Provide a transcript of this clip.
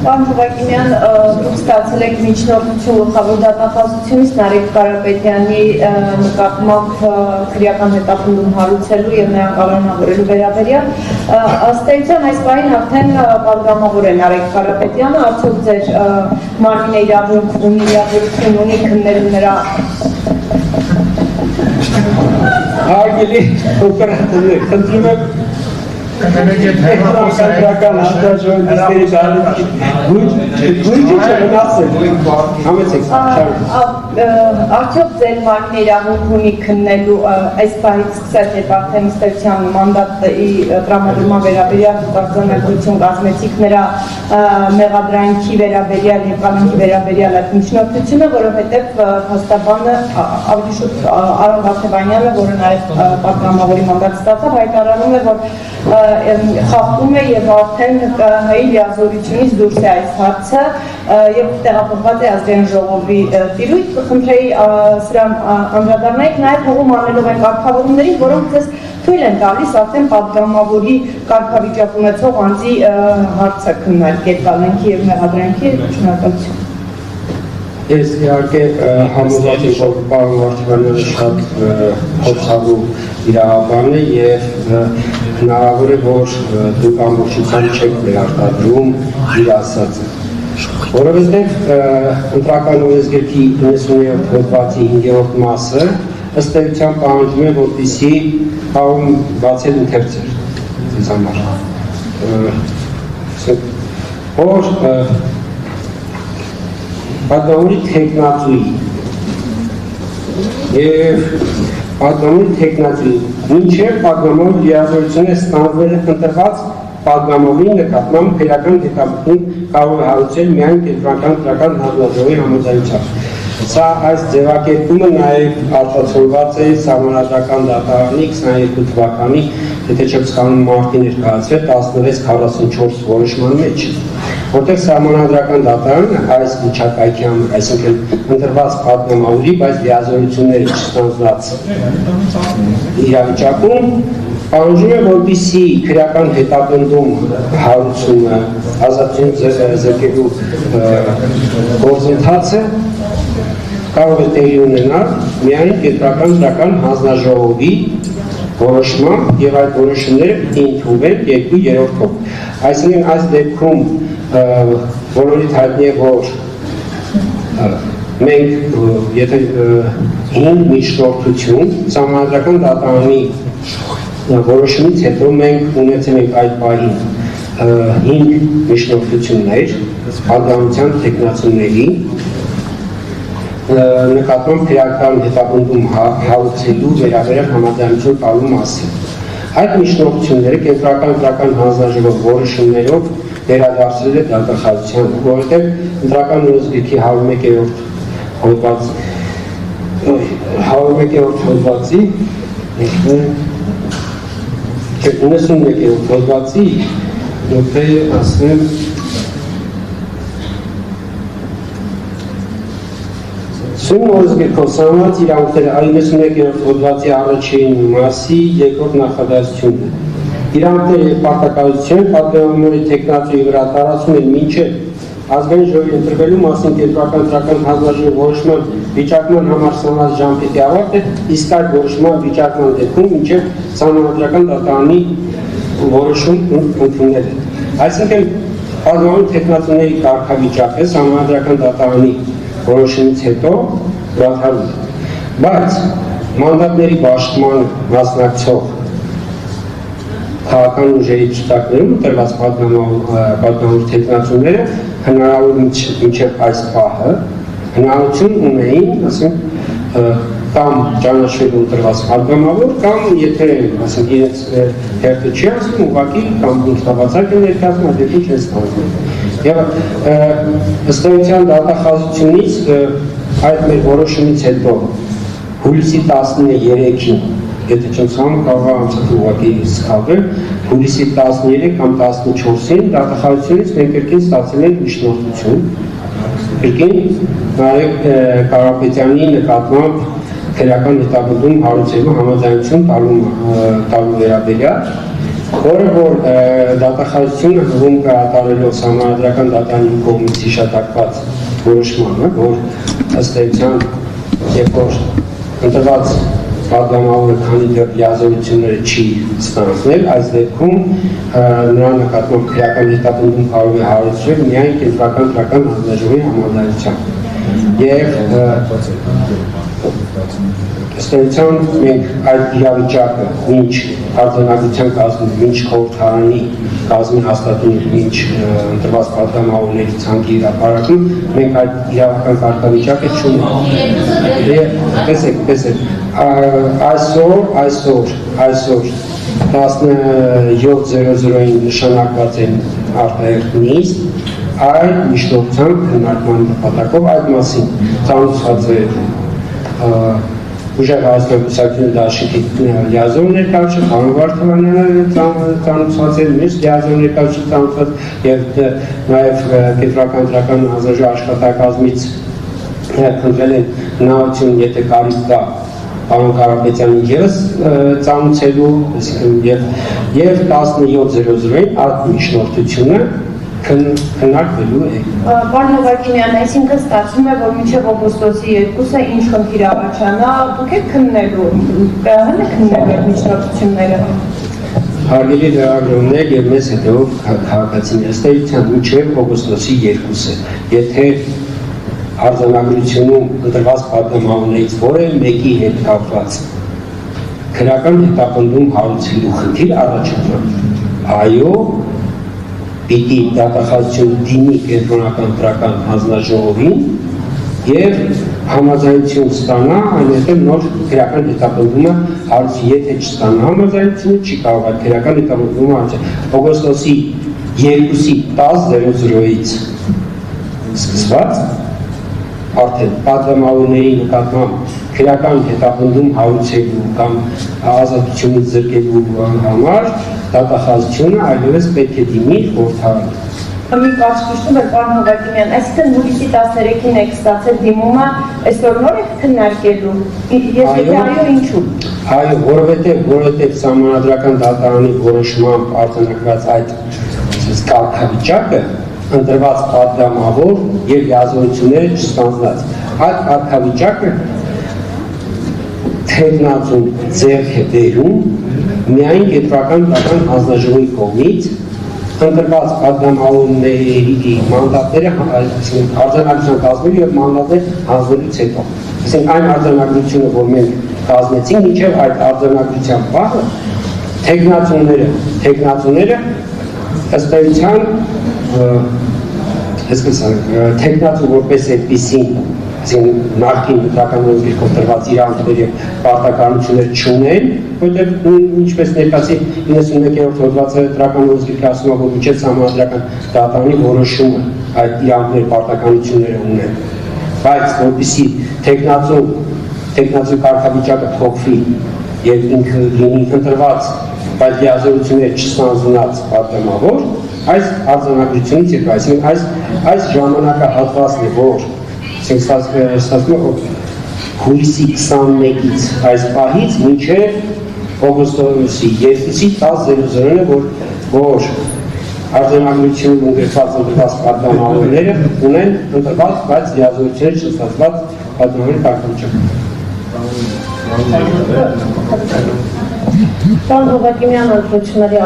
Պարոն Հովակիմյան, դուք ստացել եք միջնորդություն գլխավոր դատախազությունից Նարեկ Կարապետյանի նկատմամբ քրեական հետապնդում հարուցելու եւ նրան կալանավորելու վերաբերյալ։ Ըստ էության այս պահին արդեն պատգամավոր է Նարեկ Կարապետյանը, արդյոք ձեր մարմինը իրավունք ունի քննելու նրա Հարգելի օպերատորներ, խնդրում եմ Հերապոսական աշտաժողովների դարիքի գույջի չգնացել, համեցեք, արդյոք ձեր մարմինը իրավունք ունի քննելու այս պահից սկսած երբ արդեն ստեղծյան մանդատի տրամադրման վերաբերյալ արձանագրություն կազմեցիք նրա մեղադրանքի վերաբերյալ եւ կանոնի վերաբերյալ այդ միջնորդությունը, որովհետեւ փաստաբանը ավելի շուտ Արոն Վարդևանյանը, որը նաեւ պատգամավորի մանդատ ստացավ, հայտարարում է, որ խախտում է եւ արդեն հայի լիազորությունից դուրս է այս հարցը եւ տեղափոխված է ազգային ժողովի տիրույթ, կխնդրեի սրան անդրադառնայիք նաեւ հողում անելով այն կարգավորումներին, որոնք ձեզ թույլ են տալիս արդեն պատգամավորի կարգավիճակ ունեցող անձի հարցը քննարկել կանոնքի եւ մեղադրանքի շնորհակալություն։ Ես իհարկե համոզված եմ, որ պարոն Վարդևանյանը շատ փորձառու իրավաբան է եւ հնարավոր է, որ դուք ամբողջությամբ չեք վերարտադրում իր ասածը։ Որովհետեւ ընտրական օրենսգրքի 97 հոդվածի 5-րդ մասը ըստ էության պահանջում է, որպեսզի կայուն բացել ընթերցել ձեզ համար։ Որ պատգամավորի թեկնածուի եւ պատգամավորի թեկնածուի մինչև պատգամավորի լիազորությունը ստանձնել ընտրված պատգամավորի նկատմամբ քրեական հետապնդում կարող է հարուցել միայն կենտրոնական քրեական հանձնաժողովի համաձայնությամբ։ Սա այս ձևակերպումը նաև արտացոլված է Սահմանադրական դատարանի 22 թվականի, եթե չեմ սխալվում, մարտի ներկայացրել 1644 որոշման մեջ, որտեղ Սահմանադրական դատարանը այս միջակայքի համար, այսինքն ընտրված պատգամավորի, բայց լիազորությունները չստանձնած իրավիճակում պահանջում է, որպեսզի քրեական հետապնդում հարուցումը, ազատություն զրկելու գործընթացը կարող է տեղի ունենալ միայն կենտրոնական քրեական հանձնաժողովի որոշմամբ եւ այդ որոշումները ընդունվել 2/3-ով։ Այսինքն այս դեպքում բոլորիդ հայտնի է, որ մենք եթե 5 միջնորդություն Սահմանադրական դատարանի որոշումից հետո մենք ունեցել ենք այդ պահին 5 միջնորդություններ պատգամության թեկնածուների նկատմամբ քրեական հետապնդում հարուցելու վերաբերյալ համաձայնություն տալու մասին։ Այդ միջնորդությունները կենտրոնական քրեական հանձնաժողով որոշումներով վերադարձրել է դատախազության, որովհետև ընտրական օրենսգրքի 101-րդ հոդվածի 91-րդ հոդվածի ասեմ Սույն օրենսգրքով սահմանված իրավունքները 91-րդ հոդվածի առաջին մասի 2-րդ նախադասությունն է։ Իրավունքները եւ պարտականությունները պատգամավորի թեկնածուի վրա տարածում են մինչև ազգային ժողովի ընտրվելու մասին կենտրոնական քրեական հանձնաժողովի որոշման վիճակման համար սահմանված ժամկետի ավարտը, իսկ այդ որոշման վիճակման դեպքում մինչև Սահմանադրական դատարանի որոշում ընդունելը։ Այսինքն պատգամավորի թեկնածուների կարգավիճակը Սահմանադրական դատարանի որոշումից հետո դադարում է, բայց մանդատների բաշխման մասնակցող քաղաքական ուժերի ցուցակներում ընտրված պատգամավոր թեկնածուները հնարավոր մինչև այս պահը հնարավորություն ունեին, ասենք, կամ ճանաչվելու ընտրված պատգամավոր, կամ եթե ասենք իրենց հերթը չի ասում, ուղղակի կամ ինքնաբացակ են ներկայացնում, այդ դեպքում չեն ստանձնել։ Եվ ըստ էության դատախազությունից այդ մեր որոշումից հետո հուլիսի 13-ին, եթե չեմ սխալվում, կարող է անցածը ուղղակի սխալվել, հուլիսի 13 կամ 14-ին դատախազությունից մենք կրկին ստացել ենք միջնորդություն, կրկին Նարեկ Կարապետյանի նկատմամբ քրեական հետապնդում հարուցելու համաձայնություն տալու վերաբերյալ որը որ դատախազությունը հղում կատարելով համանդրական դատարանի կողմից հիշատակված որոշմանը, որ ըստ էության երբ որ ընտրված պատգամավորը քանի դեռ լիազորությունները չի ստանձնել, այս դեպքում նրա նկատմամբ քրեական հետապնդում կարող է հարուցվել միայն կենտրոնական դրական հանձնաժողովի համաձայնությամբ։ Եվ ըստ էության մենք այդ իրավիճակը ինչ արձանագրության կազմում, ինչ խորհրդարանի կազմի հաստատում, ինչ ընտրված պատգամավորների ցանկի հրապարակում, մենք այդ իրավական կարգավիճակը չունենք։ Տեսեք, այսօր 17:00-ին նշանակված են արտահերթ նիստ, այդ միջնորդության քննարկման նպատակով այդ մասին ծանոթացած է ուժեղ ազգակցությունը դաշինքի լիազոր ներկայացուցիչ Պարոն Վարդանյանը ծանոթացած է, մյուս լիազոր ներկայացուցիչ ծանոթացած եւ նաեւ կենտրոնական դրական հանձնաժողովի աշխատակազմից քննել են հնարավորություն, եթե կարիք կա Պարոն Կարապետյանին ևս ծանոթելու եւ 17:00-ին այդ միջնորդությունը քննարկվելու է։ Պարոն Հովակիմյան, այսինքն ստացվում է, որ մինչև օգոստոսի 2-ը ինչ խնդիր առաջանա, դուք եք քննելու, հն եք քննելու այդ միջնորդությունները։ Հարգելի լրագրողներ եւ մեզ հետեւող քաղաքացիներ, ըստ էության մինչև օգոստոսի 2-ը, եթե արձանագրությունում ընտրված պատգամավորներից որևէ մեկի հետ կապված քրեական հետապնդում հարուցելու խնդիր առաջանա, այո, պիտի դատախազություն դիմի կենտրոնական դրական հանձնաժողովին եւ համաձայնություն ստանա, այնուհետեւ նոր քրեական հետապնդումը հարցի, եթե չստանա համաձայնությունը, չի կարող այդ քրեական հետապնդումը հարցնել։ Օգոստոսի 2-ի 10:00-ից սկսված արդեն պատգամավորների նկատմամբ քրեական հետապնդում հարուցելու կամ ազատությունից զրկելու համար դատախազությունը այլևս պետք է դիմի խորհրդարան։ Մի կարծիքով է պարոն Հովակիմյան, այսինքն հուլիսի 13-ին եք ստացել դիմումը, այսօր նոր եք քննարկելու։ Ես եթե այո, ինչու։ Այո, որովհետև սահմանադրական դատարանի որոշմամբ արձանագրված այդ կարգավիճակը ընտրված պատգամավոր եւ լիազորությունները չստանձնած։ Այդ կարգավիճակը թեկնածուն ձեռք է բերում միայն կենտրոնական դրական հանձնաժողովի կողմից ընտրված պատգամավորների մանդատները արձանագրության կազմելու եւ մանդատներ հանձնելուց հետո։ Այսինքն այն արձանագրությունը, որ մենք կազմեցինք, մինչև այդ արձանագրության բանը թեկնածուները ըստ էության թեկնածու որպես այդպիսին նախկին դրականորոշիչով տրված իրանքներ եւ պարտականություններ չունեն, որտեղ ինչպես ներկայացի 91-րդ հոդվածը դրականորոշիչը ասում է, որ միջև համանդրական դատարանի որոշումը այդ իրանքներ պարտականությունները ունեն, բայց որպեսզի թեկնածու կարգավիճակը փոխվի եւ ինքը լինի ընտրված, բայց լիազորությունները չստանձնած պատգամավոր, այս արձանագրությունից եկա, այսինքն այս ժամանակահատվածն է, որ հուլիսի 21-ից այս պահից մինչև օգոստոսի 2-ի 10:00-ն է, որ արձանագրությունում ունեցած ընտրված պատգամավորները ունեն ընտրված, բայց լիազորություններ չստացված պատգամավորի կարգավիճակ։ Պարոն Հովակիմյան, ընտրությունների